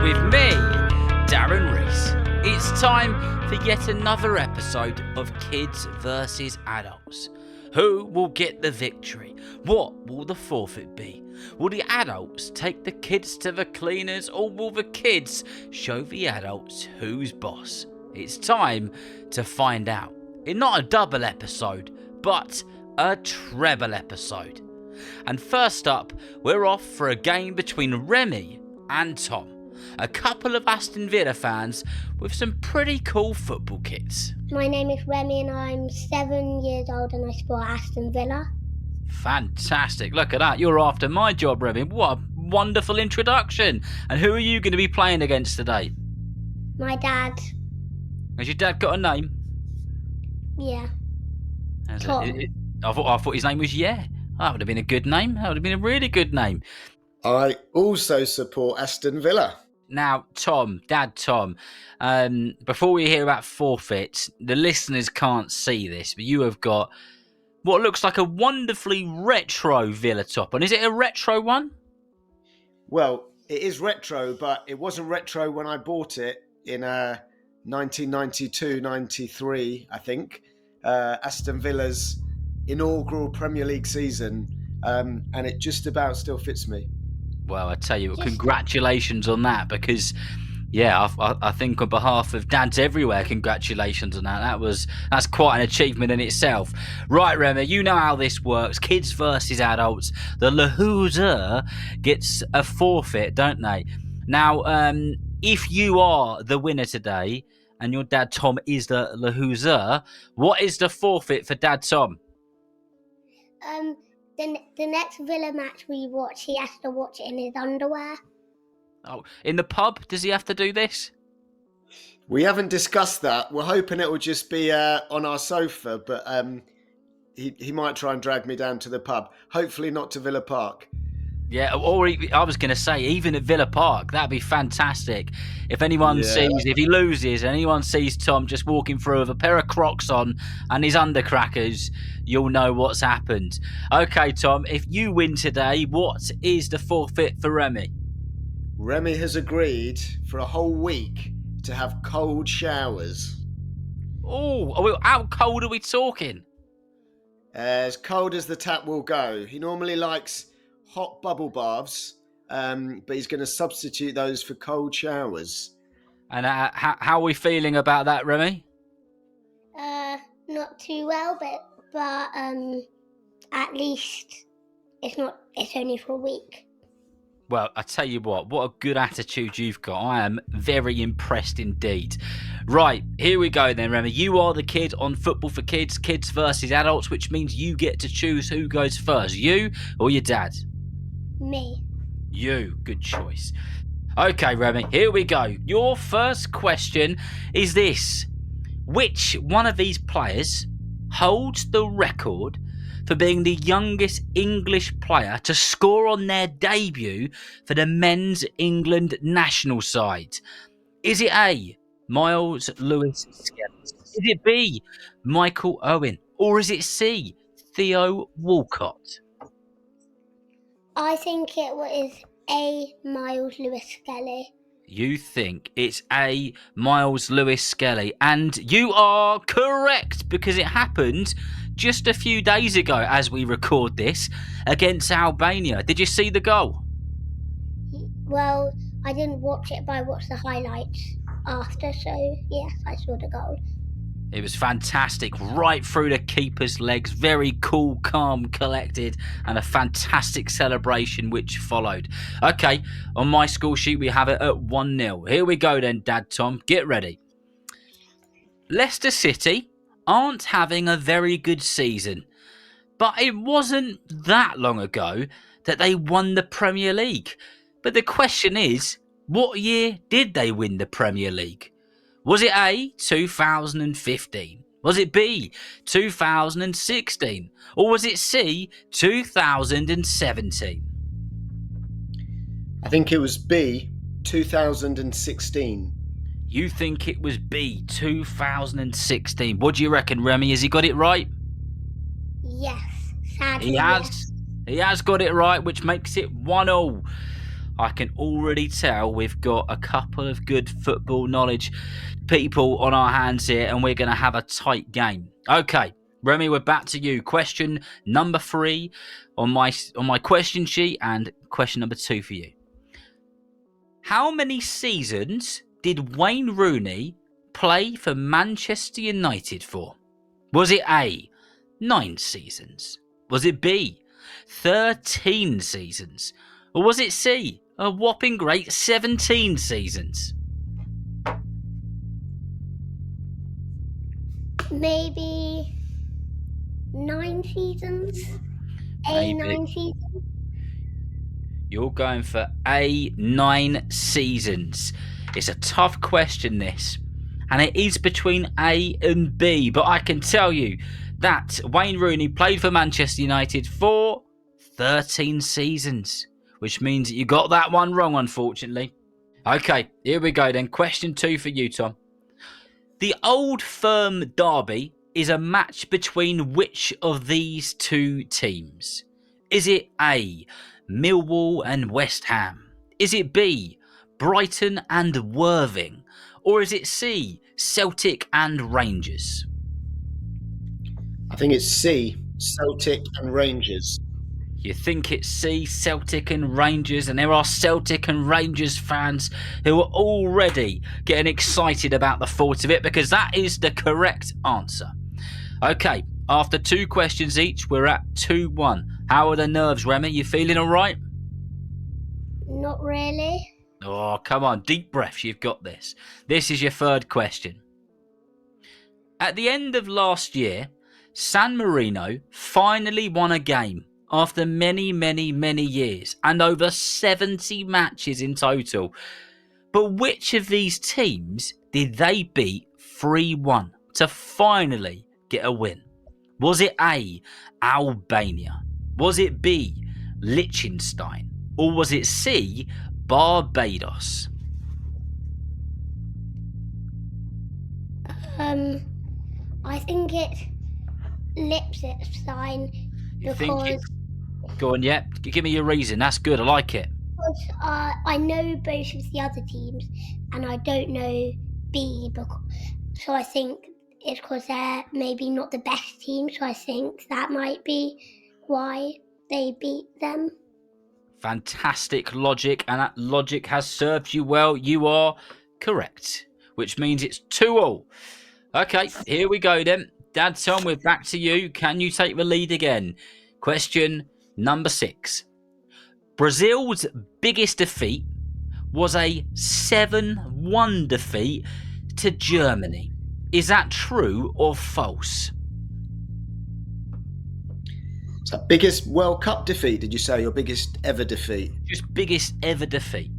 with me, Darren Reese. It's time for yet another episode of Kids vs Adults. Who will get the victory? What will the forfeit be? Will the adults take the kids to the cleaners, or will the kids show the adults who's boss? It's time to find out. In not a double episode, but a treble episode. And first up, we're off for a game between Remy and Tom, a couple of Aston Villa fans with some pretty cool football kits. My name is Remy and I'm 7 years old and I support Aston Villa. Fantastic. Look at that. You're after my job, Remy. What a wonderful introduction. And who are you going to be playing against today? My dad. Has your dad got a name? Yeah. Tom. I thought his name was Yeah. That would have been a good name. That would have been a really good name. I also support Aston Villa. Now, Dad Tom, before we hear about forfeits, the listeners can't see this, but you have got what looks like a wonderfully retro Villa top on. Is it a retro one? Well, it is retro, but it wasn't retro when I bought it in 1992-93, I think. Aston Villa's inaugural Premier League season, and it just about still fits me. Well, I tell you, congratulations on that, because, yeah, I think on behalf of dads everywhere, congratulations on that. That's quite an achievement in itself. Right, Remy, you know how this works. Kids versus adults. The loser gets a forfeit, don't they? Now, if you are the winner today and your dad Tom is the loser, what is the forfeit for Dad Tom? The next Villa match we watch, he has to watch it in his underwear. Oh, in the pub? Does he have to do this? We haven't discussed that. We're hoping it will just be on our sofa, but he might try and drag me down to the pub. Hopefully not to Villa Park. Yeah, or I was going to say, even at Villa Park, that'd be fantastic. If anyone sees, if he loses, and anyone sees Tom just walking through with a pair of Crocs on and his undercrackers, you'll know what's happened. Okay, Tom, if you win today, what is the forfeit for Remy? Remy has agreed for a whole week to have cold showers. Oh, how cold are we talking? As cold as the tap will go. He normally likes hot bubble baths, but he's going to substitute those for cold showers. And how are we feeling about that, Remy? Not too well, but at least it's only for a week. Well, I tell you what a good attitude you've got. I am very impressed indeed. Right, here we go then, Remy. You are the kid on Football for Kids, Kids versus Adults, which means you get to choose who goes first, you or your dad. Me. You. Good choice. Okay, Remy, here we go. Your first question is this. Which one of these players holds the record for being the youngest English player to score on their debut for the men's England national side? Is it A, Miles Lewis Skelly? Is it B, Michael Owen? Or is it C, Theo Walcott? I think it is A, Miles Lewis Skelly. You think it's A, Miles Lewis Skelly, and you are correct, because it happened just a few days ago as we record this against Albania. Did you see the goal? Well, I didn't watch it, but I watched the highlights after, so yes, I saw the goal. It was fantastic, right through the keeper's legs, very cool, calm, collected, and a fantastic celebration which followed. Okay, on my score sheet we have it at 1-0. Here we go then, Dad Tom, get ready. Leicester City aren't having a very good season, but it wasn't that long ago that they won the Premier League. But the question is, what year did they win the Premier League? Was it A, 2015? Was it B, 2016? Or was it C, 2017? I think it was B, 2016. You think it was B, 2016. What do you reckon, Remy? Has he got it right? Yes, sadly. He has got it right, which makes it 1-0. I can already tell we've got a couple of good football knowledge people on our hands here, and we're going to have a tight game. Okay, Remy, we're back to you. Question number 3 on my question sheet, and question number 2 for you. How many seasons did Wayne Rooney play for Manchester United for? Was it A, 9 seasons? Was it B, 13 seasons? Or was it C, a whopping great 17 seasons? Maybe 9 seasons? Maybe. 9 seasons? You're going for A, 9 seasons. It's a tough question, this. And it is between A and B. But I can tell you that Wayne Rooney played for Manchester United for 13 seasons. Which means that you got that one wrong, unfortunately. Okay, here we go then. Question 2 for you, Tom. The Old Firm Derby is a match between which of these 2 teams? Is it A, Millwall and West Ham? Is it B, Brighton and Worthing? Or is it C, Celtic and Rangers? I think it's C, Celtic and Rangers. You think it's C, Celtic and Rangers, and there are Celtic and Rangers fans who are already getting excited about the thought of it, because that is the correct answer. Okay, after 2 questions each, we're at 2-1. How are the nerves, Remy? You feeling all right? Not really. Oh, come on, deep breaths, you've got this. This is your 3rd question. At the end of last year, San Marino finally won a game after many, many, many years and over 70 matches in total. But which of these teams did they beat 3-1 to finally get a win? Was it A, Albania? Was it B, Liechtenstein? Or was it C, Barbados? I think it's Liechtenstein You think because Go on, yeah. Give me your reason. That's good. I like it. I know both of the other teams and I don't know B, so I think it's because they're maybe not the best team, so I think that might be why they beat them. Fantastic logic, and that logic has served you well. You are correct, which means it's 2-2. Okay, here we go then. Dad, Tom, we're back to you. Can you take the lead again? Question number 6. Brazil's biggest defeat was a 7-1 defeat to Germany. Is that true or false? So biggest World Cup defeat, did you say? Your biggest ever defeat? Just biggest ever defeat.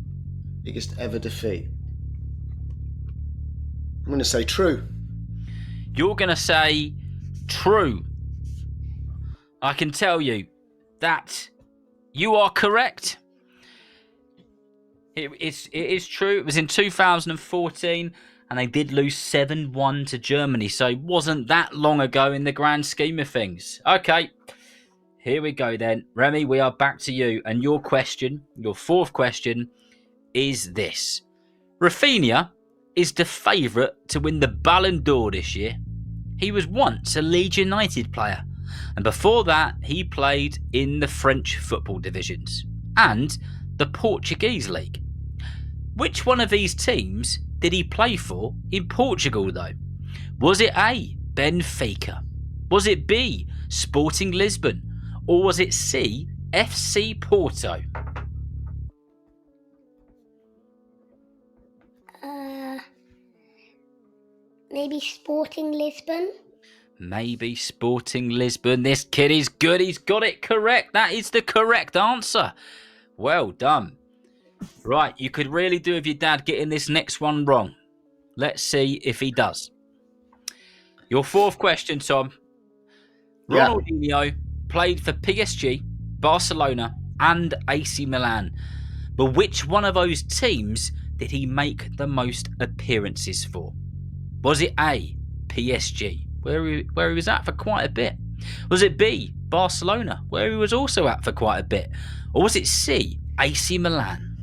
Biggest ever defeat. I'm going to say true. You're going to say true. I can tell you that you are correct. It is true. It was in 2014 and they did lose 7-1 to Germany. So it wasn't that long ago in the grand scheme of things. Okay, here we go then. Remy, we are back to you. And your question, your 4th question, is this. Rafinha is the favourite to win the Ballon d'Or this year. He was once a Leeds United player. And before that, he played in the French football divisions and the Portuguese league. Which one of these teams did he play for in Portugal, though? Was it A, Benfica? Was it B, Sporting Lisbon? Or was it C, FC Porto? Maybe Sporting Lisbon? Maybe Sporting Lisbon. This kid is good. He's got it correct. That is the correct answer. Well done. Right, you could really do with your dad getting this next one wrong. Let's see if he does. Your 4th question, Tom. Yeah. Ronaldinho played for PSG, Barcelona and AC Milan. But which one of those teams did he make the most appearances for? Was it A, PSG, where he was at for quite a bit? Was it B, Barcelona, where he was also at for quite a bit? Or was it C, AC Milan?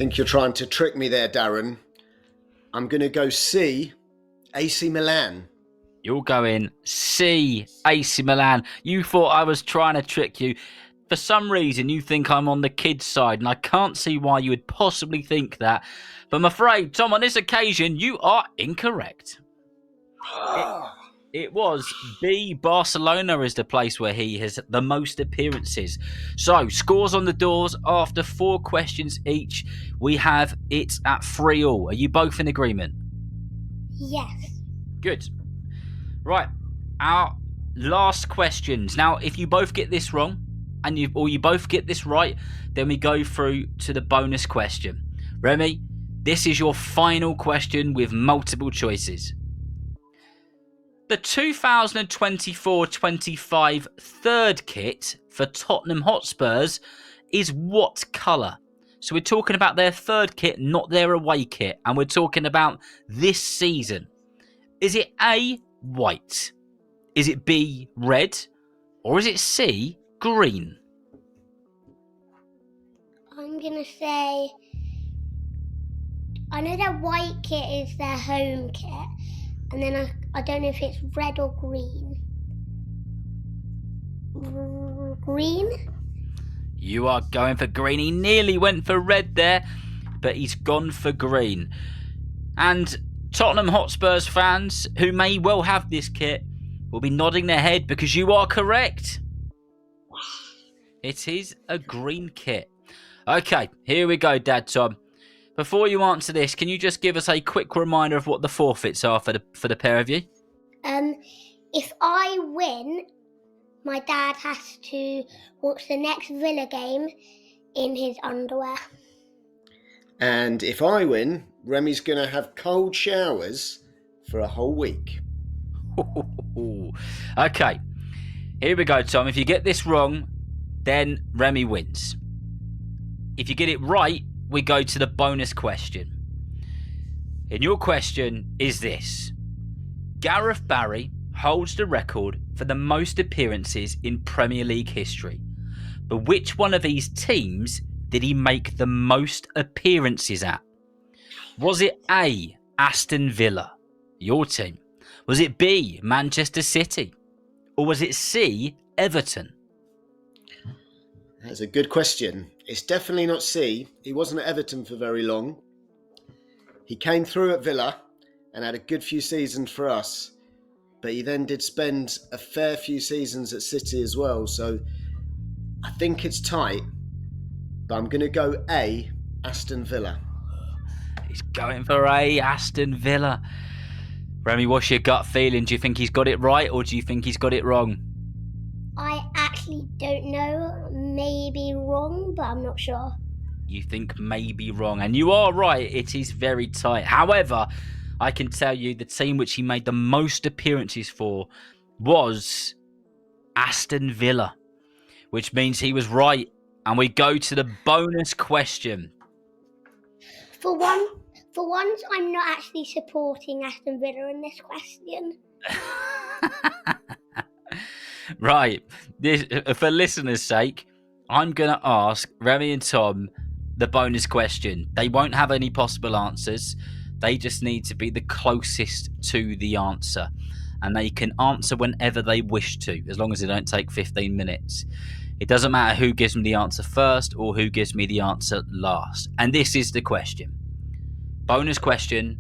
think you're trying to trick me there, Darren. I'm going to go C, AC Milan. You're going C, AC Milan. You thought I was trying to trick you. For some reason, you think I'm on the kids' side, and I can't see why you would possibly think that. But I'm afraid, Tom, on this occasion, you are incorrect. It was B, Barcelona is the place where he has the most appearances. So, scores on the doors after 4 questions each. We have it at 3-all. Are you both in agreement? Yes. Good. Right. Our last questions. Now, if you both get this wrong, or you both get this right, then we go through to the bonus question. Remy, this is your final question with multiple choices. The 2024-25 third kit for Tottenham Hotspurs is what colour? So we're talking about their third kit, not their away kit. And we're talking about this season. Is it A, white? Is it B, red? Or is it C, green? I'm going to say, I know their white kit is their home kit, and then I don't know if it's red or green. Green? You are going for green. He nearly went for red there, but he's gone for green. And Tottenham Hotspurs fans who may well have this kit will be nodding their head because you are correct. It is a green kit. Okay, here we go, Dad Tom. Before you answer this, can you just give us a quick reminder of what the forfeits are for the pair of you? If I win, my dad has to watch the next Villa game in his underwear. And if I win, Remy's going to have cold showers for a whole week. Okay, here we go, Tom. If you get this wrong, then Remy wins. If you get it right, we go to the bonus question. And your question is this. Gareth Barry holds the record for the most appearances in Premier League history. But which one of these teams did he make the most appearances at? Was it A, Aston Villa, your team? Was it B, Manchester City? Or was it C, Everton? That's a good question. It's definitely not C. He wasn't at Everton for very long. He came through at Villa and had a good few seasons for us. But he then did spend a fair few seasons at City as well. So I think it's tight. But I'm going to go A, Aston Villa. He's going for A, Aston Villa. Remy, what's your gut feeling? Do you think he's got it right or do you think he's got it wrong? I actually don't know. Maybe wrong, but I'm not sure. You think maybe wrong. And you are right. It is very tight. However, I can tell you the team which he made the most appearances for was Aston Villa, which means he was right. And we go to the bonus question. For once, I'm not actually supporting Aston Villa in this question. Right. For listeners' sake, I'm going to ask Remy and Tom the bonus question. They won't have any possible answers. They just need to be the closest to the answer. And they can answer whenever they wish to, as long as they don't take 15 minutes. It doesn't matter who gives me the answer first or who gives me the answer last. And this is the question. Bonus question.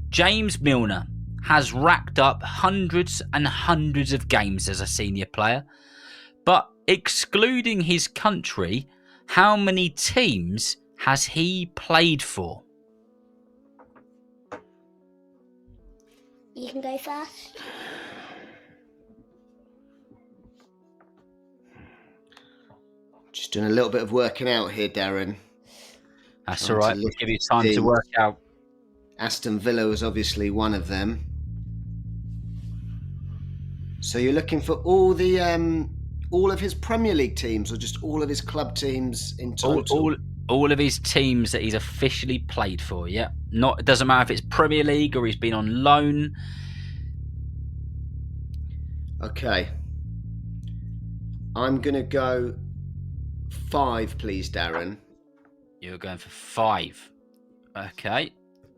James Milner has racked up hundreds and hundreds of games as a senior player. But excluding his country, how many teams has he played for? You can go first. Just doing a little bit of working out here, Darren. That's all right. We'll give you time to work out. Aston Villa was obviously one of them. So you're looking for all of his Premier League teams, or just all of his club teams in total? All of his teams that he's officially played for. Yeah, it doesn't matter if it's Premier League or he's been on loan. Okay, I'm gonna go 5, please, Darren. You're going for 5. Okay.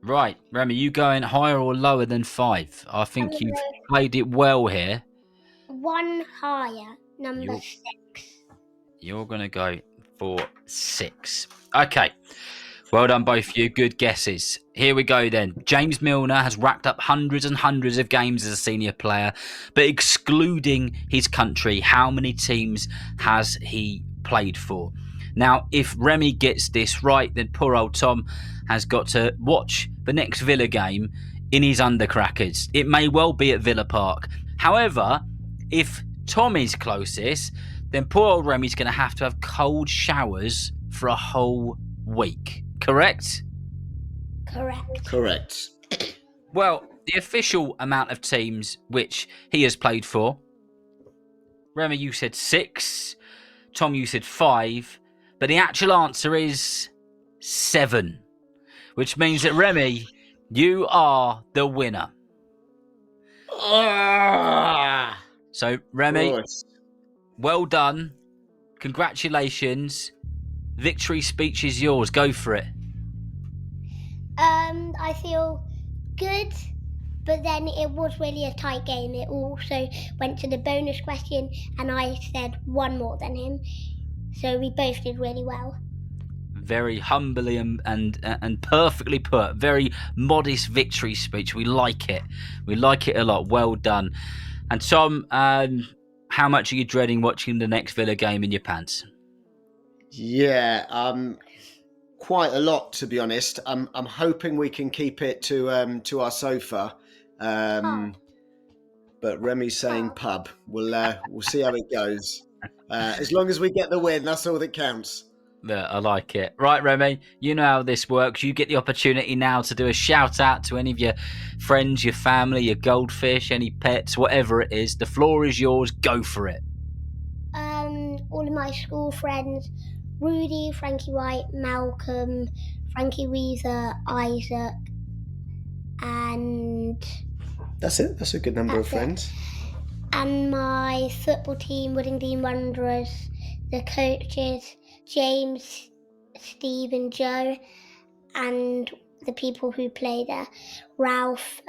Right, Remy, you going higher or lower than 5? I I'm think gonna you've go played it well here. 1 higher, number You're 6. you're gonna go for 6. Okay. Well done, both of you. Good guesses. Here we go then. James Milner has racked up hundreds and hundreds of games as a senior player, but excluding his country, how many teams has he played for? Now, if Remy gets this right, then poor old Tom has got to watch the next Villa game in his undercrackers. It may well be at Villa Park. However, if Tom is closest, then poor old Remy's going to have cold showers for a whole week. Correct? Correct. Correct. Well, the official amount of teams which he has played for, Remy, you said 6. Tom, you said 5. But the actual answer is 7. Which means that, Remy, you are the winner. Ah, So, Remy, Christ. well done. Congratulations. Victory speech is yours. Go for it. I feel good, but then it was really a tight game. It also went to the bonus question, and I said 1 more than him. So we both did really well. Very humbly and perfectly put. Very modest victory speech. We like it. We like it a lot. Well done. And Tom, how much are you dreading watching the next Villa game in your pants? Yeah, quite a lot, to be honest. I'm hoping we can keep it to our sofa. But Remy's saying pub. We'll see how it goes. As long as we get the win, that's all that counts. Yeah, I like it. Right, Remy, you know how this works. You get the opportunity now to do a shout out to any of your friends, your family, your goldfish, any pets, whatever it is. The floor is yours. Go for it. All of my school friends, Rudy, Frankie White, Malcolm, Frankie Weezer, Isaac, and That's it. That's a good number of That's it. friends. and my football team, Woodingdean Wanderers, the coaches, James, Steve and Joe, and the people who play there, Ralph,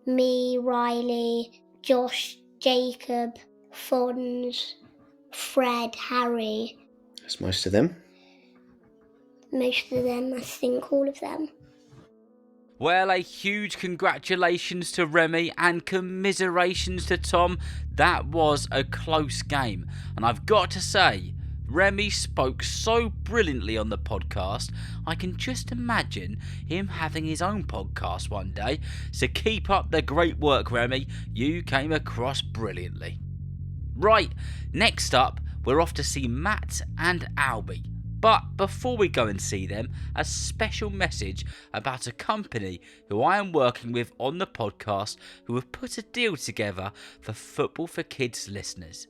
me, Riley, Josh, Jacob, Fons, Fred, Harry, That's most of them. most of them, I think all of them. Well, a huge congratulations to Remy and commiserations to Tom. That was a close game. And I've got to say, Remy spoke so brilliantly on the podcast, I can just imagine him having his own podcast one day. So keep up the great work, Remy. You came across brilliantly. Right, next up, we're off to see Matt and Albie. But before we go and see them, a special message about a company who I am working with on the podcast who have put a deal together for Football for Kids listeners.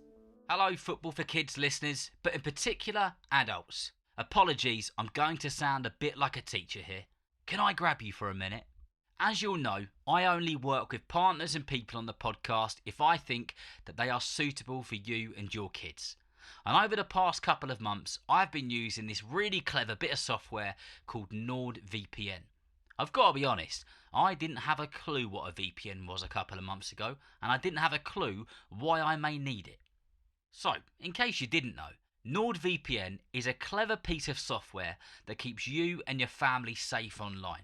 Hello, Football for Kids listeners, but in particular, adults. Apologies, I'm going to sound a bit like a teacher here. Can I grab you for a minute? As you'll know, I only work with partners and people on the podcast if I think that they are suitable for you and your kids. And over the past couple of months, I've been using this really clever bit of software called NordVPN. I've got to be honest, I didn't have a clue what a VPN was a couple of months ago, and I didn't have a clue why I may need it. So, in case you didn't know, NordVPN is a clever piece of software that keeps you and your family safe online.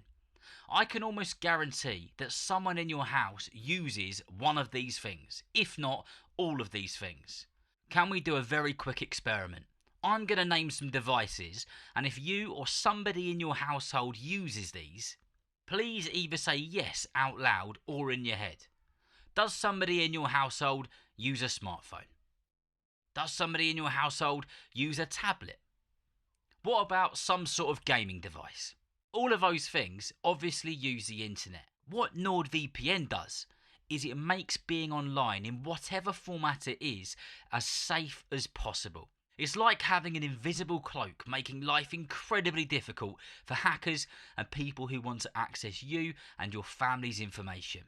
I can almost guarantee that someone in your house uses one of these things, if not all of these things. Can we do a very quick experiment? I'm going to name some devices, and if you or somebody in your household uses these, please either say yes out loud or in your head. Does somebody in your household use a smartphone? Does somebody in your household use a tablet? What about some sort of gaming device? All of those things obviously use the internet. What NordVPN does is it makes being online in whatever format it is as safe as possible. It's like having an invisible cloak, making life incredibly difficult for hackers and people who want to access you and your family's information.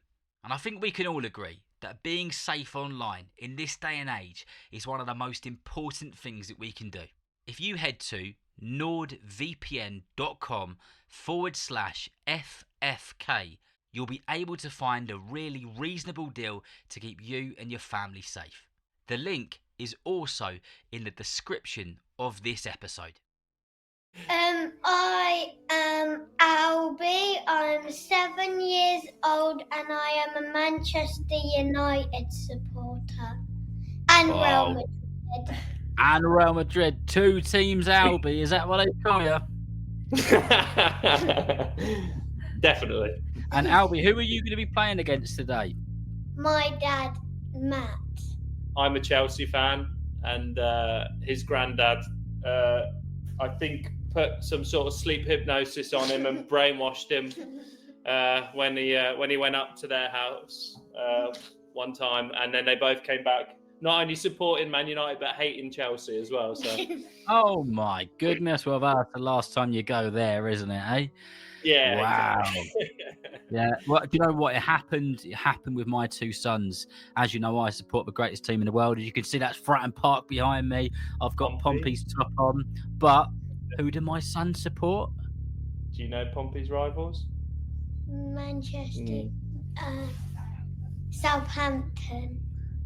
And I think we can all agree that being safe online in this day and age is one of the most important things that we can do. If you head to nordvpn.com/FFK, you'll be able to find a really reasonable deal to keep you and your family safe. The link is also in the description of this episode. I am Albie. I'm 7 years old and I am a Manchester United supporter. And Real Madrid. And Real Madrid, 2 teams, Albie. Is that what they call you? Definitely. And Albie, who are you going to be playing against today? My dad, Matt. I'm a Chelsea fan, and his granddad, I think, put some sort of sleep hypnosis on him and brainwashed him when he went up to their house one time, and then they both came back not only supporting Man United but hating Chelsea as well. So, oh my goodness! Well, that's the last time you go there, isn't it? Eh? Yeah. Wow. Exactly. Yeah. Well, do you know what? It happened with my 2 sons. As you know, I support the greatest team in the world. As you can see, that's Fratton Park behind me. I've got Pompey's top on. But who do my sons support? Do you know Pompey's rivals? Manchester, Southampton.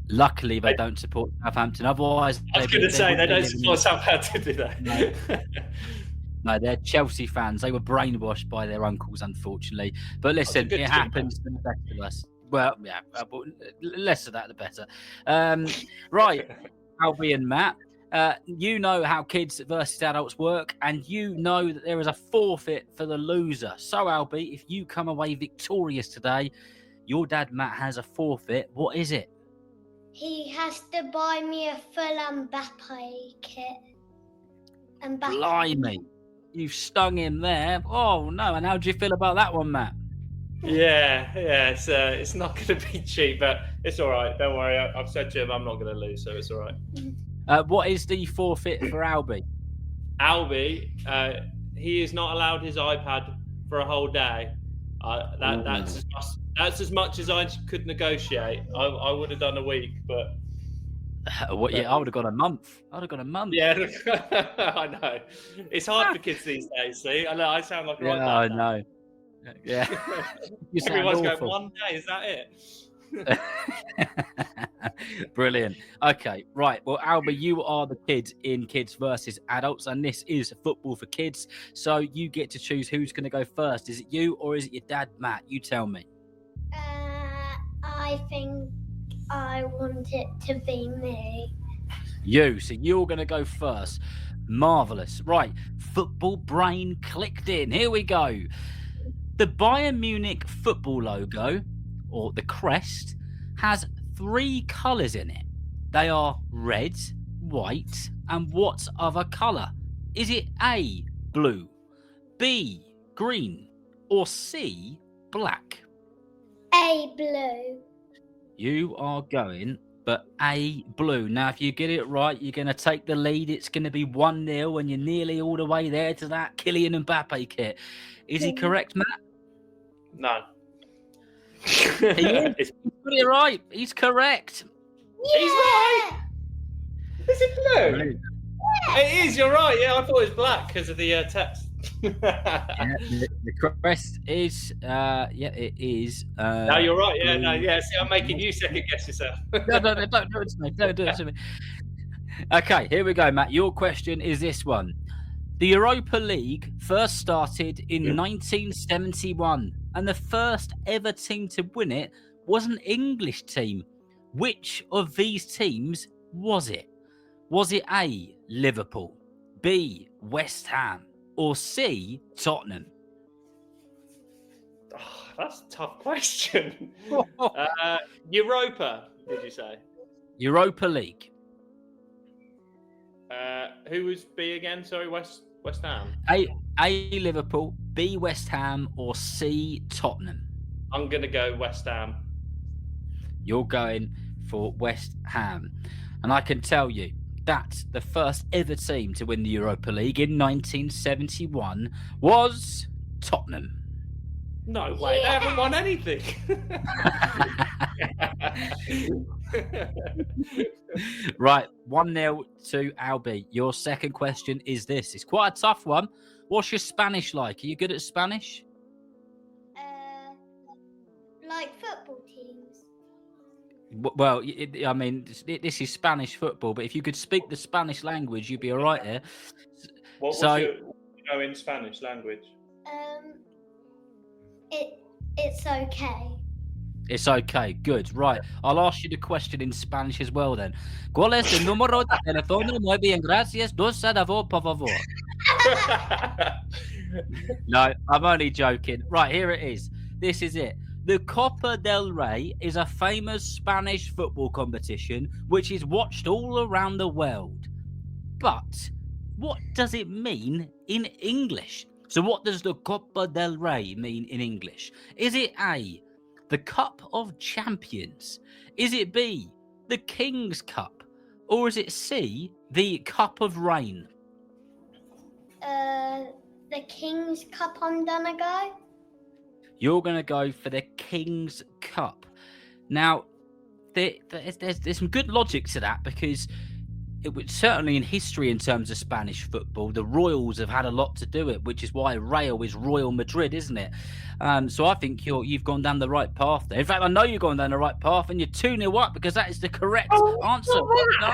Luckily, they don't support Southampton. Otherwise, I was going to say they don't support Southampton, do they? No. No, they're Chelsea fans. They were brainwashed by their uncles, unfortunately. But listen, it happens to the best of us. Well, yeah, less of that, the better. Right, Albie and Matt, you know how kids versus adults work, and you know that there is a forfeit for the loser. So, Albie, if you come away victorious today, your dad, Matt, has a forfeit. What is it? He has to buy me a full Mbappe kit. Blimey. You've stung him there. Oh, no. And how do you feel about that one, Matt? Yeah. It's not going to be cheap, but it's all right. Don't worry. I've said to him I'm not going to lose, so it's all right. What is the forfeit for Albie? Albie, he is not allowed his iPad for a whole day. That's as much as I could negotiate. I would have done a week, but... Yeah, I would have got a month. Yeah, I know. It's hard for kids these days, see? I know, I sound like a right I dad know. Yeah. You sound Everyone's awful. going, 1 day, is that it? Brilliant. Okay, right. Well, Albie, you are the kid in Kids versus Adults, and this is football for kids. So you get to choose who's going to go first. Is it you or is it your dad, Matt? You tell me. I think I want it to be me. You. So you're going to go first. Marvellous. Right. Football brain clicked in. Here we go. The Bayern Munich football logo, or the crest, has 3 colours in it. They are red, white, and what other colour? Is it A, blue, B, green, or C, black? A, blue. You are going, but A, blue. Now, if you get it right, you're going to take the lead. It's going to be 1-0, and you're nearly all the way there to that Kylian Mbappe kit. Is he correct, Matt? No. He is. He's got it right. He's correct. Yeah! He's right. Is it blue? Brilliant. It is, you're right. Yeah, I thought it was black because of the text. Yeah, the crest is, it is. No, you're right. Yeah, blue. no, yeah. See, I'm making you second guess yourself. No, don't do it to me. Don't do it to me. Okay, here we go, Matt. Your question is this one. The Europa League first started in 1971, and the first ever team to win it was an English team. Which of these teams was it? Was it A, Liverpool, B, West Ham, or C, Tottenham? Oh, that's a tough question. Europa, did you say? Europa League. Who was B again? Sorry, West Ham. A, Liverpool, B, West Ham, or C, Tottenham? I'm going to go West Ham. You're going for West Ham. And I can tell you, that the first ever team to win the Europa League in 1971 was Tottenham. No way, they haven't won anything. Right, 1-0 to Albie. Your second question is this. It's quite a tough one. What's your Spanish like? Are you good at Spanish? Like football teams. Well, I mean, this is Spanish football, but if you could speak the Spanish language, you'd be all right here. What So- was your in Spanish language? It's okay. It's okay. Good. Right. I'll ask you the question in Spanish as well then. ¿Cuál es el número de teléfono? Muy bien, gracias. Dos por favor. No, I'm only joking. Right, here it is. This is it. The Copa del Rey is a famous Spanish football competition which is watched all around the world. But what does it mean in English? So what does the Copa del Rey mean in English? Is it A, the Cup of Champions? Is it B, the King's Cup? Or is it C, the Cup of Rain? The King's Cup I'm gonna go. You're going to go for the King's Cup. Now, there's some good logic to that because it was certainly in history in terms of Spanish football, the Royals have had a lot to do with it, which is why Real is Royal Madrid, isn't it? So I think you've gone down the right path there. In fact, I know you've gone down the right path and you're 2-0 up because that is the correct answer. Well done.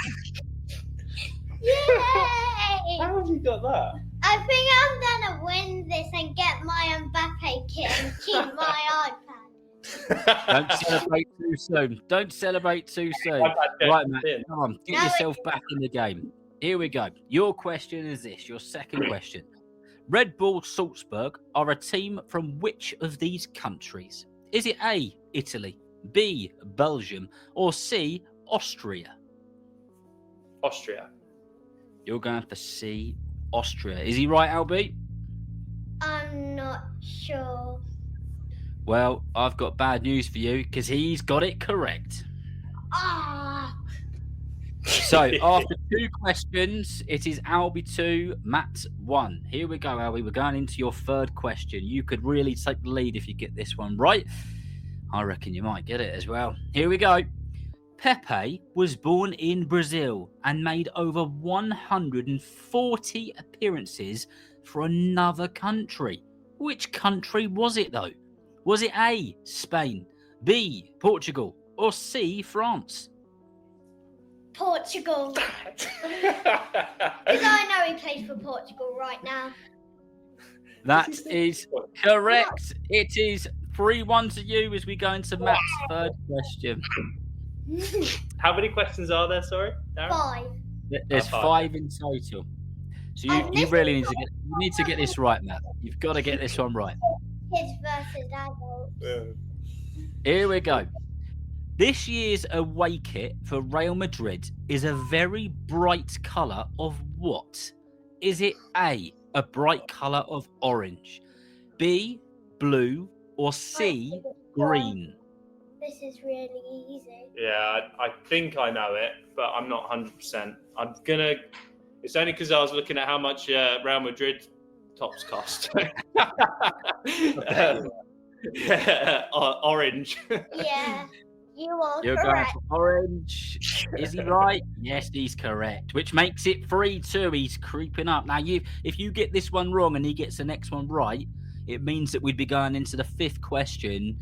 Yay! How have you got that? I think I'm gonna win this and get my Mbappe kit and keep my iPad. Don't celebrate too soon. Don't celebrate too soon. Right, Matt, come on. Get yourself back in the game. Here we go. Your question is this, your second question. Red Bull Salzburg are a team from which of these countries? Is it A, Italy, B, Belgium, or C, Austria? Austria. You're going for C, Austria. Is he right, Albie? I'm not sure. Well, I've got bad news for you because he's got it correct. Ah! So, after 2 questions, it is Albie 2, Matt 1. Here we go, Albie. We're going into your third question. You could really take the lead if you get this one right. I reckon you might get it as well. Here we go. Pepe was born in Brazil and made over 140 appearances for another country. Which country was it, though? Was it A, Spain, B, Portugal, or C, France? Portugal. Because I know he plays for Portugal right now. That is correct. It is 3-1 to you as we go into Matt's third question. How many questions are there? Sorry, Darren? 5. There's 5 in total. So you really need to get this right, Matt. You've got to get this one right. Kids versus adults. Here we go. This year's away kit for Real Madrid is a very bright colour of what? Is it A, a bright colour of orange, B, blue, or C, green? This is really easy. Yeah, I think I know it, but I'm not 100%. I'm gonna. It's only because I was looking at how much Real Madrid tops cost. Orange. Yeah, you are You're going correct. for orange. Is he right? Yes, he's correct. Which makes it 3-2. He's creeping up. Now, if you get this one wrong and he gets the next one right, it means that we'd be going into the 5th question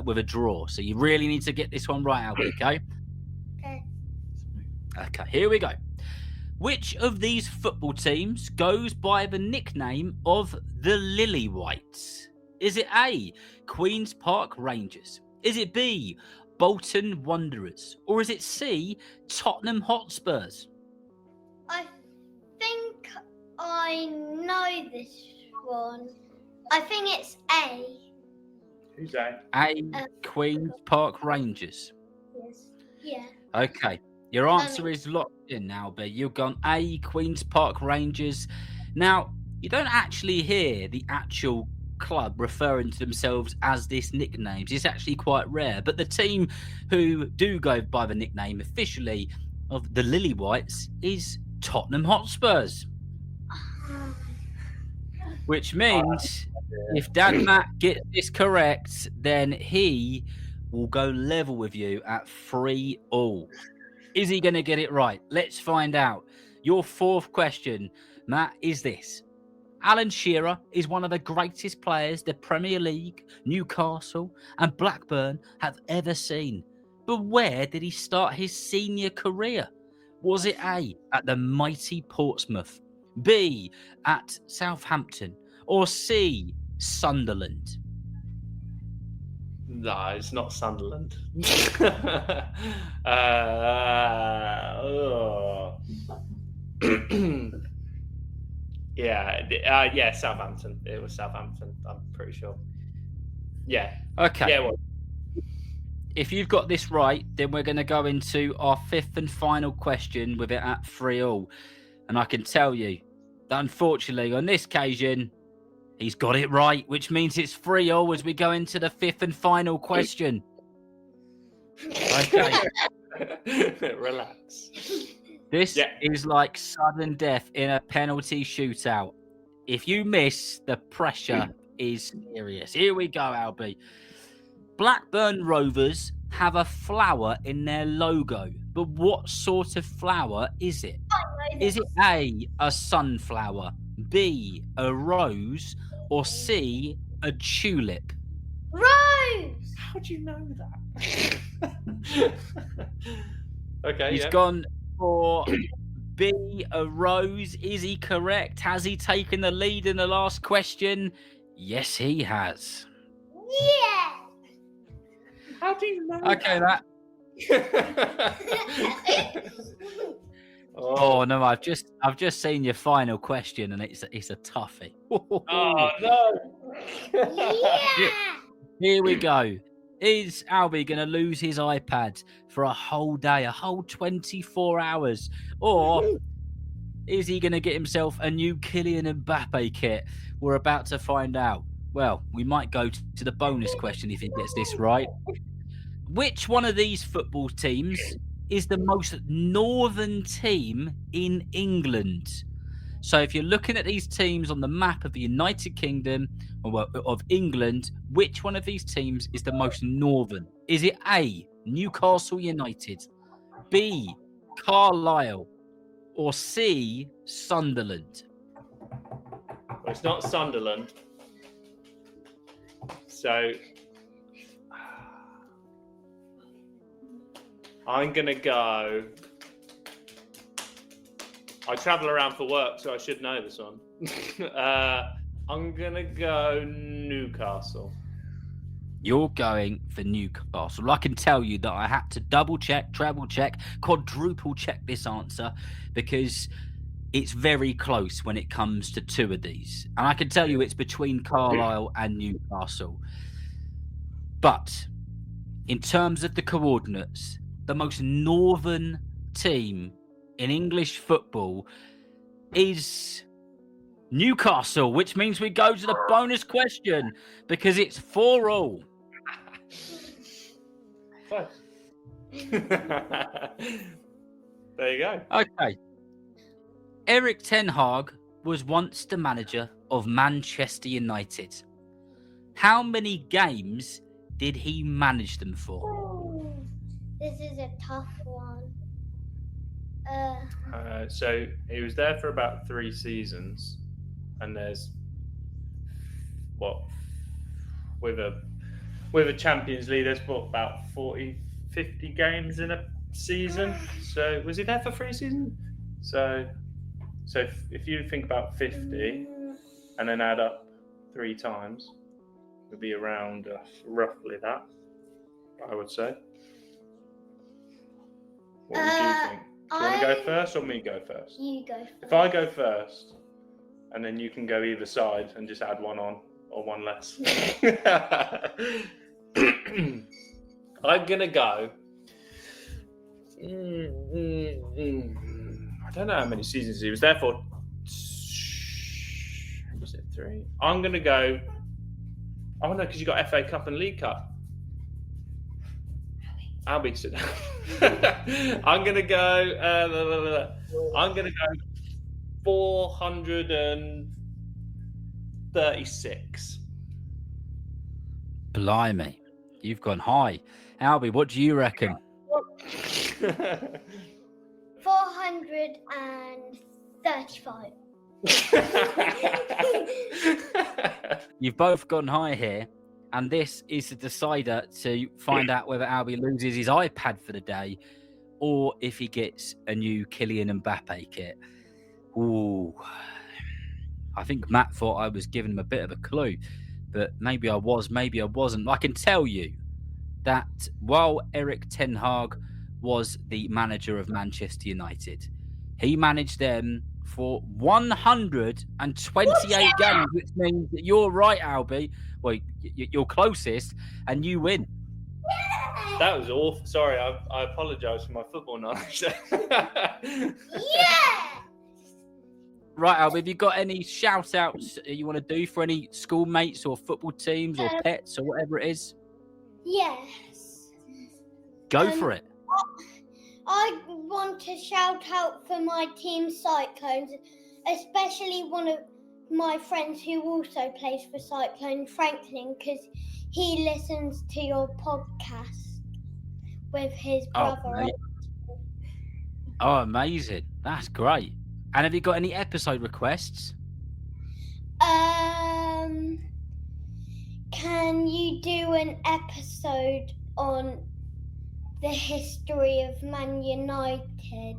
with a draw. So you really need to get this one right, Albie, okay? Okay, here we go. Which of these football teams goes by the nickname of the Lily Whites? Is it A, Queen's Park Rangers? Is it B, Bolton Wanderers? Or is it C, Tottenham Hotspurs? I think I know this one. I think it's A. Who's that? A, Queen's Park Rangers. Yes. Yeah. Okay, your answer is locked in now, but you've gone A, Queen's Park Rangers. Now, you don't actually hear the actual club referring to themselves as this nickname. It's actually quite rare, but the team who do go by the nickname officially of the Lily Whites is Tottenham Hotspurs. Which means if Dan Matt gets this correct, then he will go level with you at 3-3. Is he going to get it right? Let's find out. Your fourth question, Matt, is this. Alan Shearer is one of the greatest players the Premier League, Newcastle and Blackburn have ever seen. But where did he start his senior career? Was it A, at the mighty Portsmouth, B, at Southampton, or C, Sunderland? No, it's not Sunderland. Yeah, Southampton. It was Southampton. I'm pretty sure. Yeah. Okay. Yeah. Well, if you've got this right, then we're going to go into our fifth and final question with it at 3-3. And I can tell you that unfortunately on this occasion, he's got it right, which means it's 3-3 as we go into the fifth and final question. Okay. Relax. This is like sudden death in a penalty shootout. If you miss, the pressure is serious. Here we go, Albie. Blackburn Rovers have a flower in their logo, but what sort of flower is it? Is it A, a sunflower, B, a rose, or C, a tulip? Rose! How do you know that? Okay, He's gone for B, a rose. Is he correct? Has he taken the lead in the last question? Yes, he has. Yeah! How do you know Okay, that? Oh no, I've just seen your final question and it's a toughie. Oh no. Yeah! Here we go. Is Albie going to lose his iPad for a whole day, a whole 24 hours? Or is he going to get himself a new Kylian Mbappe kit? We're about to find out. Well, we might go to the bonus question if he gets this right. Which one of these football teams is the most northern team in England? So if you're looking at these teams on the map of the United Kingdom or of England, which one of these teams is the most northern? Is it A, Newcastle United, B, Carlisle, or C, Sunderland? Well, it's not Sunderland. So I'm going to go. I travel around for work, so I should know this one. I'm going to go Newcastle. You're going for Newcastle. Well, I can tell you that I had to double check, treble check, quadruple check this answer because it's very close when it comes to two of these. And I can tell you it's between Carlisle and Newcastle. But in terms of the coordinates, the most northern team in English football is Newcastle, which means we go to the bonus question because it's 4-4. There you go. Okay. Eric Ten Hag was once the manager of Manchester United. How many games did he manage them for? Ooh, this is a tough one. So he was there for about 3 seasons, and there's with a Champions League, there's about 50 games in a season. So was he there for 3 seasons? So if you think about 50 and then add up 3 times, it would be around roughly that, I would say. What would you think? Do you want to go first or me go first? You go first. If I go first, and then you can go either side and just add 1 on or 1 less. I'm going to go. I don't know how many seasons he was there for. Was it 3? I'm going to go. Oh no, because you got FA Cup and League Cup. Albie, sit down. I'm going to go. I'm going to go 436. Blimey, you've gone high. Albie, what do you reckon? 435. You've both gone high here, and this is the decider to find out whether Albie loses his iPad for the day or if he gets a new Kylian Mbappe kit. Ooh. I think Matt thought I was giving him a bit of a clue, but maybe I was, maybe I wasn't. I can tell you that while Erik ten Hag was the manager of Manchester United, he managed them for 128 games, which means that you're right, Albie. Well, you're closest, and you win. That was awful. Sorry, I apologise for my football knowledge. Yeah! Right, Albie, have you got any shout-outs you want to do for any schoolmates or football teams or pets or whatever it is? Yes. Go for it. I want to shout out for my team Cyclones, especially one of my friends who also plays for Cyclone, Franklin, because he listens to your podcast with his brother. Oh, amazing. That's great. And have you got any episode requests? Can you do an episode on the history of Man United?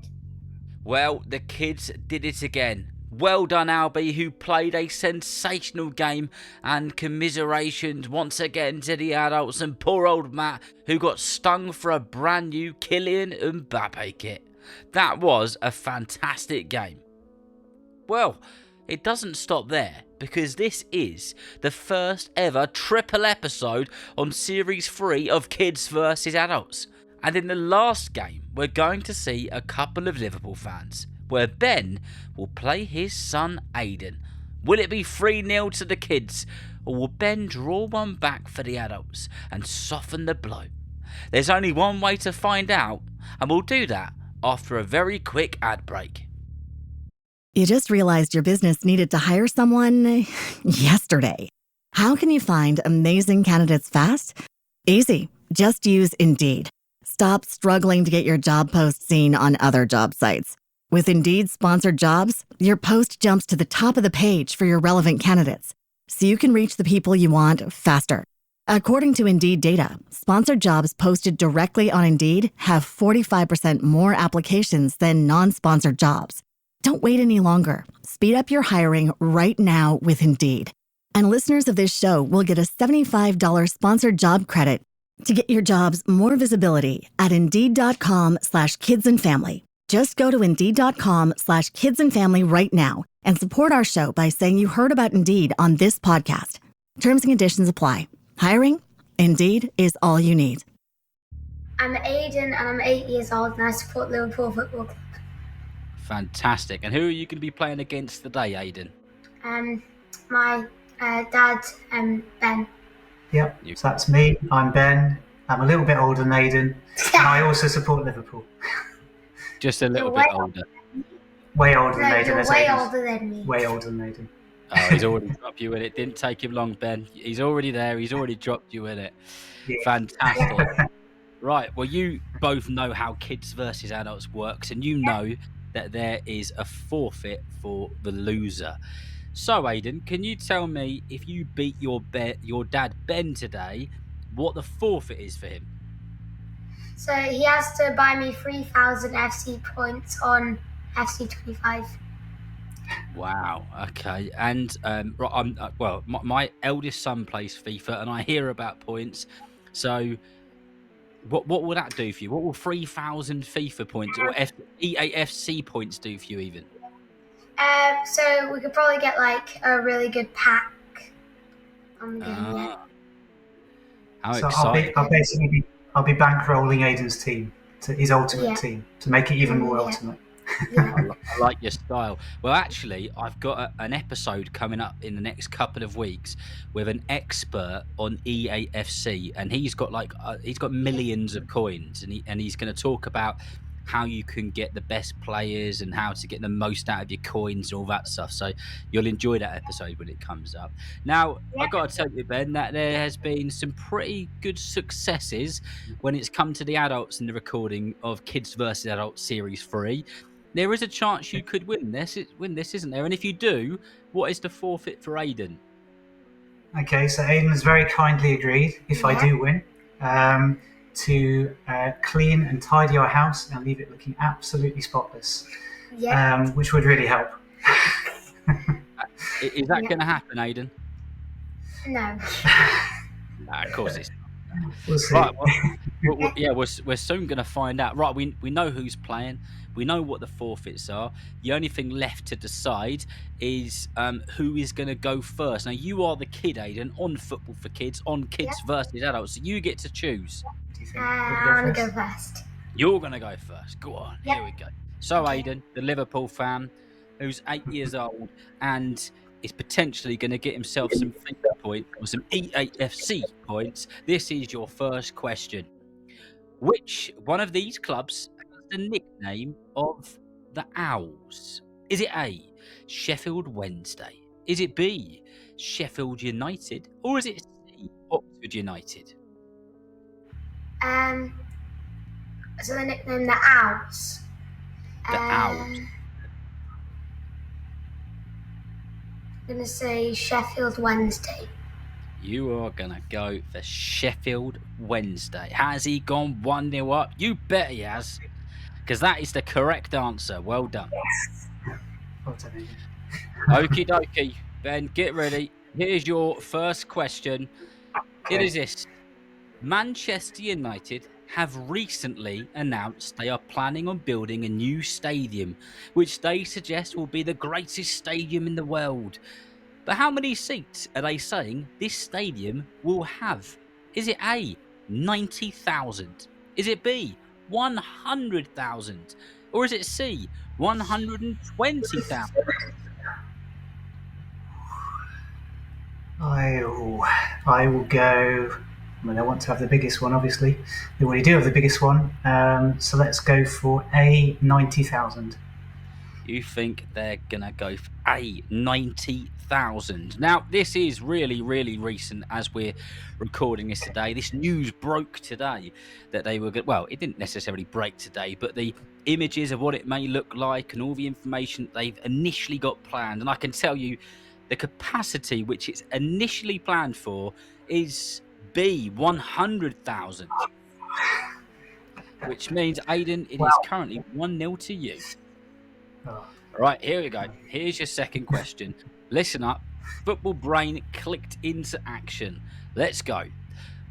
Well, the kids did it again. Well done, Albie, who played a sensational game, and commiserations once again to the adults and poor old Matt, who got stung for a brand new Kylian Mbappe kit. That was a fantastic game. Well, it doesn't stop there, because this is the first ever triple episode on Series 3 of Kids vs Adults. And in the last game, we're going to see a couple of Liverpool fans, where Ben will play his son Aiden. Will it be 3-0 to the kids, or will Ben draw one back for the adults and soften the blow? There's only one way to find out, and we'll do that after a very quick ad break. You just realized your business needed to hire someone yesterday. How can you find amazing candidates fast? Easy. Just use Indeed. Stop struggling to get your job post seen on other job sites. With Indeed sponsored jobs, your post jumps to the top of the page for your relevant candidates, so you can reach the people you want faster. According to Indeed data, sponsored jobs posted directly on Indeed have 45% more applications than non-sponsored jobs. Don't wait any longer. Speed up your hiring right now with Indeed. And listeners of this show will get a $75 sponsored job credit to get your jobs more visibility at Indeed.com/kidsandfamily. Just go to Indeed.com/kidsandfamily right now and support our show by saying you heard about Indeed on this podcast. Terms and conditions apply. Hiring? Indeed is all you need. I'm Aiden and I'm 8 years old and I support Liverpool Football Club. Fantastic. And who are you going to be playing against today, Aiden? My dad, Ben. Yep, so that's me. I'm Ben. I'm a little bit older than Aiden. And I also support Liverpool. Just a little bit older. Way older than Aiden. You're way older than me. Way older than Aiden. Oh, he's already dropped you in it. Didn't take him long, Ben. He's already there. He's already dropped you in it. Yeah. Fantastic. Right. Well, you both know how Kids versus Adults works, and you know that there is a forfeit for the loser. So, Aiden, can you tell me, if you beat your dad Ben today, what the forfeit is for him? So he has to buy me 3,000 FC points on FC 25. Wow. Okay. And my eldest son plays FIFA, and I hear about points. So, what will that do for you? What will 3,000 FIFA points or EA FC points do for you, even? So we could probably get like a really good pack on the game. How So exciting! I'll be bankrolling Aiden's team, to his ultimate team, to make it even more ultimate. I like your style. Well, actually, I've got an episode coming up in the next couple of weeks with an expert on EAFC, and he's got millions of coins, and he's going to talk about how you can get the best players and how to get the most out of your coins and all that stuff. So you'll enjoy that episode when it comes up. Now, I've got to tell you, Ben, that there has been some pretty good successes when it's come to the adults in the recording of Kids vs. Adults Series 3. There is a chance you could win this, isn't there? And if you do, what is the forfeit for Aiden? Okay, so Aiden has very kindly agreed, if I do win, to clean and tidy our house and leave it looking absolutely spotless, which would really help. Is that going to happen, Aiden? No. Nah, of course it's not. We'll see. Right, we're soon going to find out. Right, we know who's playing. We know what the forfeits are. The only thing left to decide is who is going to go first. Now, you are the kid, Aiden, on Football for Kids, on Kids versus Adults. So you get to choose. Do you think I want to go first. You're going to go first. Go on. Here we go. So, Aiden, the Liverpool fan, who's 8 years old and is potentially going to get himself some FIFA points or some E8FC points. This is your first question. Which one of these clubs has the nickname of the Owls? Is it A, Sheffield Wednesday? Is it B, Sheffield United? Or is it C, Oxford United? So the nickname the Owls. The Owls. I'm going to say Sheffield Wednesday. You are going to go for Sheffield Wednesday. Has he gone 1-0 up? You bet he has. Because that is the correct answer. Well done. Okie dokie. Ben, get ready. Here's your first question. It is this. Manchester United have recently announced they are planning on building a new stadium, which they suggest will be the greatest stadium in the world. But how many seats are they saying this stadium will have? Is it A, 90,000? Is it B, 100,000? Or is it C, 120,000? I will go. I mean, I want to have the biggest one, obviously. We already do have the biggest one. So let's go for A, 90,000. You think they're going to go for A, 90,000. Now, this is really, really recent as we're recording this today. This news broke today that they were well, it didn't necessarily break today, but the images of what it may look like and all the information they've initially got planned. And I can tell you the capacity which it's initially planned for is B, 100,000. Which means, Aiden, it is currently 1-0 to you. All right, here we go. Here's your second question. Listen up. Football brain clicked into action. Let's go.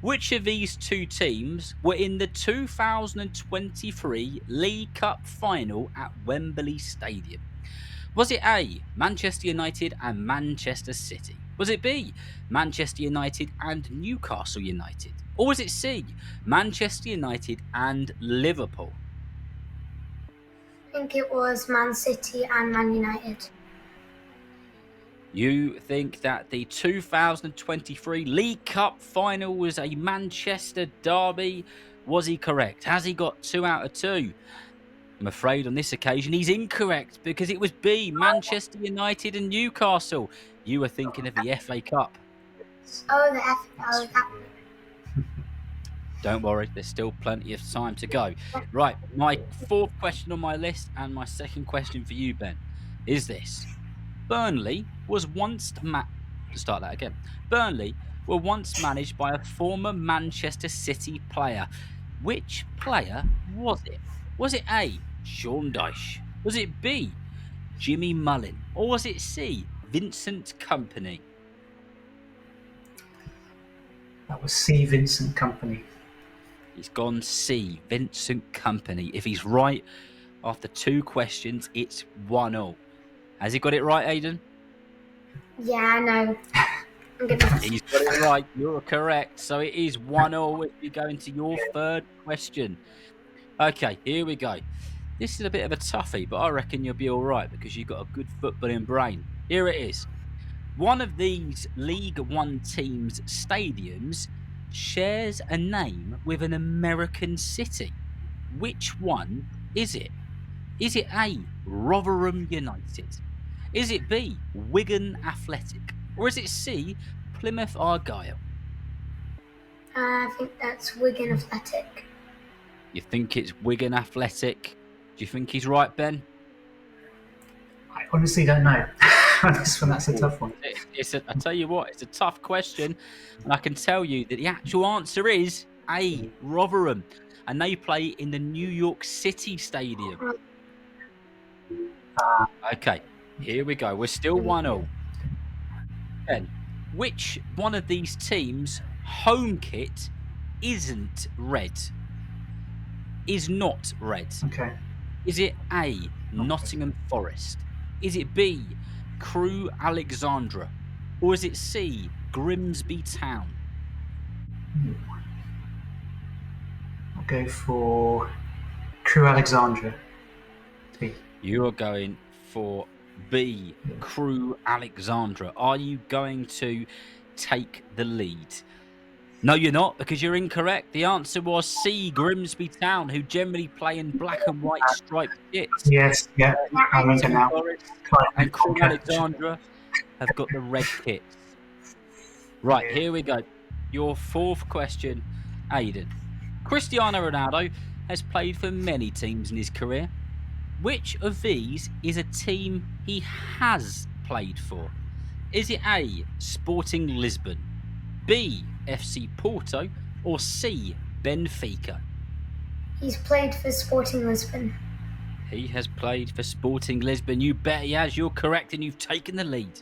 Which of these two teams were in the 2023 League Cup final at Wembley Stadium? Was it A, Manchester United and Manchester City? Was it B, Manchester United and Newcastle United? Or was it C, Manchester United and Liverpool? I think it was Man City and Man United. You think that the 2023 League Cup final was a Manchester derby? Was he correct? Has he got 2 out of 2? I'm afraid on this occasion he's incorrect because it was B, Manchester United and Newcastle. You were thinking of the FA Cup. Oh, the FA Cup. Don't worry, there's still plenty of time to go. Right, my fourth question on my list and my second question for you, Ben, is this. Burnley were once managed by a former Manchester City player. Which player was it? Was it A, Sean Dyche? Was it B, Jimmy Mullin? Or was it C, Vincent Kompany? That was C, Vincent Kompany. He's gone C, Vincent Kompany. If he's right after 2 questions, it's 1-0. Has he got it right, Aiden? Yeah, I know. He's got it right. You're correct. So it is 1-0 if you go into your third question. Okay, here we go. This is a bit of a toughie, but I reckon you'll be all right because you've got a good footballing brain. Here it is. One of these League One teams' stadiums shares a name with an American city. Which one is it? Is it A, Rotherham United? Is it B, Wigan Athletic? Or is it C, Plymouth Argyle? I think that's Wigan Athletic. You think it's Wigan Athletic? Do you think he's right, Ben? I honestly don't know. This one, that's a tough one. I tell you what, it's a tough question. And I can tell you that the actual answer is A, Rotherham. And they play in the New York City Stadium. Okay, here we go. We're still 1-0. Ben, which one of these teams' home kit isn't red? Is not red? Okay. Is it A, Nottingham Forest? Is it B, Crew Alexandra? Or is it C, Grimsby Town? I'll go for Crew Alexandra. B. You are going for B, Crew Alexandra. Are you going to take the lead? No, you're not, because you're incorrect. The answer was C, Grimsby Town, who generally play in black and white striped kits. Yes, yeah, I remember now. And Crew Alexandra have got the red kits. Right, here we go. Your fourth question, Aiden. Cristiano Ronaldo has played for many teams in his career. Which of these is a team he has played for? Is it A, Sporting Lisbon, B, FC Porto, or C, Benfica? He's played for Sporting Lisbon. He has played for Sporting Lisbon. You bet he has. You're correct, and you've taken the lead.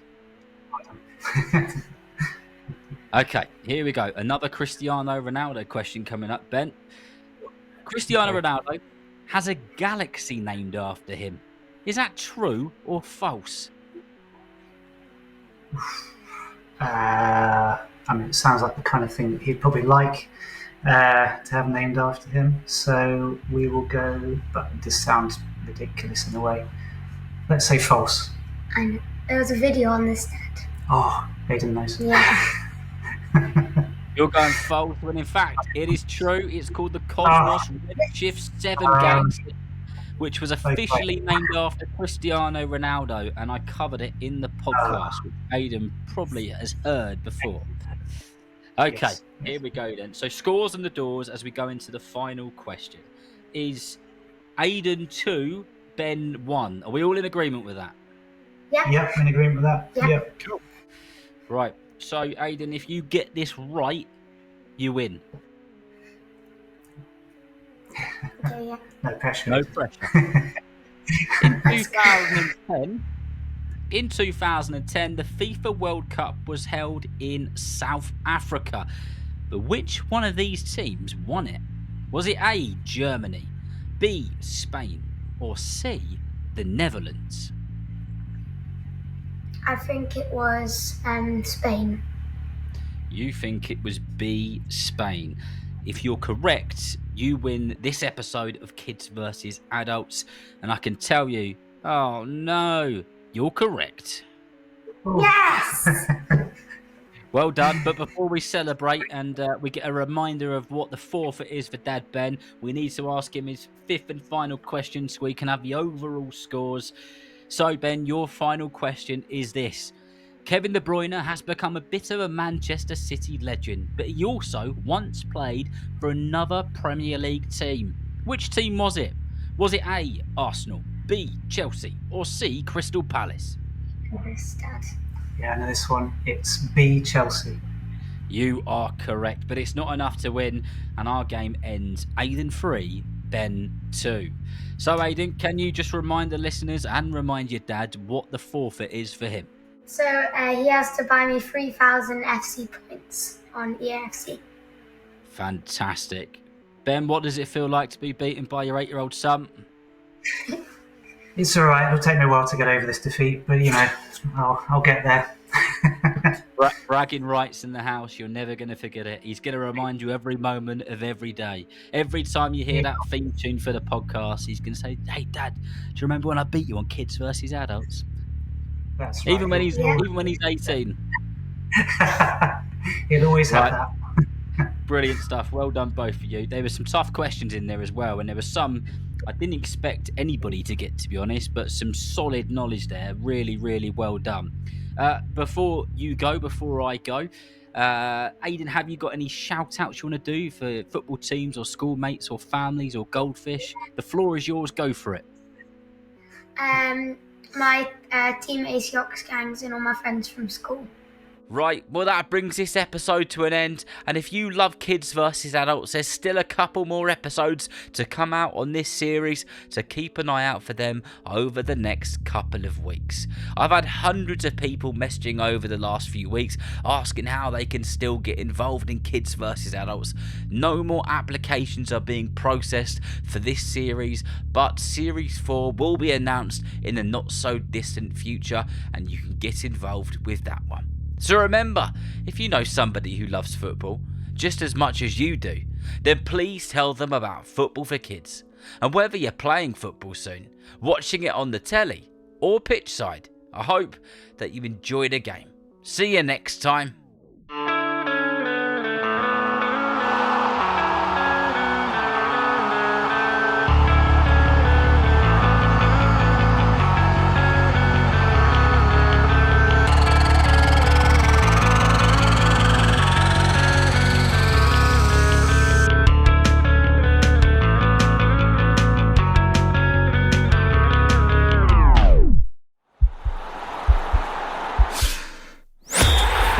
Okay, here we go. Another Cristiano Ronaldo question coming up, Ben. Cristiano Ronaldo has a galaxy named after him. Is that true or false? I mean, it sounds like the kind of thing that he'd probably like to have named after him. So we will go, but this sounds ridiculous in a way. Let's say false. And there was a video on this, Dad. Oh, Aiden knows. Yeah. You're going false, when in fact it is true. It's called the Cosmos Redshift 7 Galaxy, which was officially named after Cristiano Ronaldo, and I covered it in the podcast, which Aiden probably has heard before. Okay, here we go then. So scores on the doors as we go into the final question. Is Aiden 2, Ben 1? Are we all in agreement with that? Yeah. Yep, in agreement with that. Yeah. Yep. Cool. Right. So, Aiden, if you get this right, you win. Okay, yeah. No pressure. No pressure. In 2010, the FIFA World Cup was held in South Africa. But which one of these teams won it? Was it A, Germany, B, Spain, or C, the Netherlands? I think it was Spain. You think it was B, Spain. If you're correct, you win this episode of Kids vs. Adults. And I can tell you, oh no, you're correct. Yes! Well done. But before we celebrate and we get a reminder of what the forfeit is for Dad Ben, we need to ask him his fifth and final question so we can have the overall scores. So, Ben, your final question is this. Kevin De Bruyne has become a bit of a Manchester City legend, but he also once played for another Premier League team. Which team was it? Was it A, Arsenal, B, Chelsea, or C, Crystal Palace? Yes, Dad. Yeah, I know this one. It's B, Chelsea. You are correct, but it's not enough to win, and our game ends Aiden 3, Ben 2. So, Aiden, can you just remind the listeners and remind your dad what the forfeit is for him? So he has to buy me 3,000 FC points on EAFC. Fantastic. Ben, what does it feel like to be beaten by your 8-year-old son? It's all right. It'll take me a while to get over this defeat, but, you know, I'll get there. Bragging rights in the house, you're never going to forget it. He's going to remind you every moment of every day. Every time you hear that theme tune for the podcast, he's going to say, hey, Dad, do you remember when I beat you on Kids vs. Adults? That's right. Even when he's 18. He'll always have that. Brilliant stuff. Well done, both of you. There were some tough questions in there as well, and there were some I didn't expect anybody to get, to be honest, but some solid knowledge there. Really, really well done. Before I go, Aiden, have you got any shout-outs you want to do for football teams or schoolmates or families or goldfish? The floor is yours. Go for it. My team AC Ox Gangs and all my friends from school. Right, well that brings this episode to an end, and if you love kids versus adults, there's still a couple more episodes to come out on this series, so keep an eye out for them over the next couple of weeks. I've had hundreds of people messaging over the last few weeks asking how they can still get involved in kids versus adults. No more applications are being processed for this series, but series 4 will be announced in the not so distant future, and you can get involved with that one. So remember, if you know somebody who loves football just as much as you do, then please tell them about Football for Kids. And whether you're playing football soon, watching it on the telly, or pitch side, I hope that you enjoy the game. See you next time.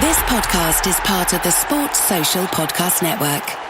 This podcast is part of the Sports Social Podcast Network.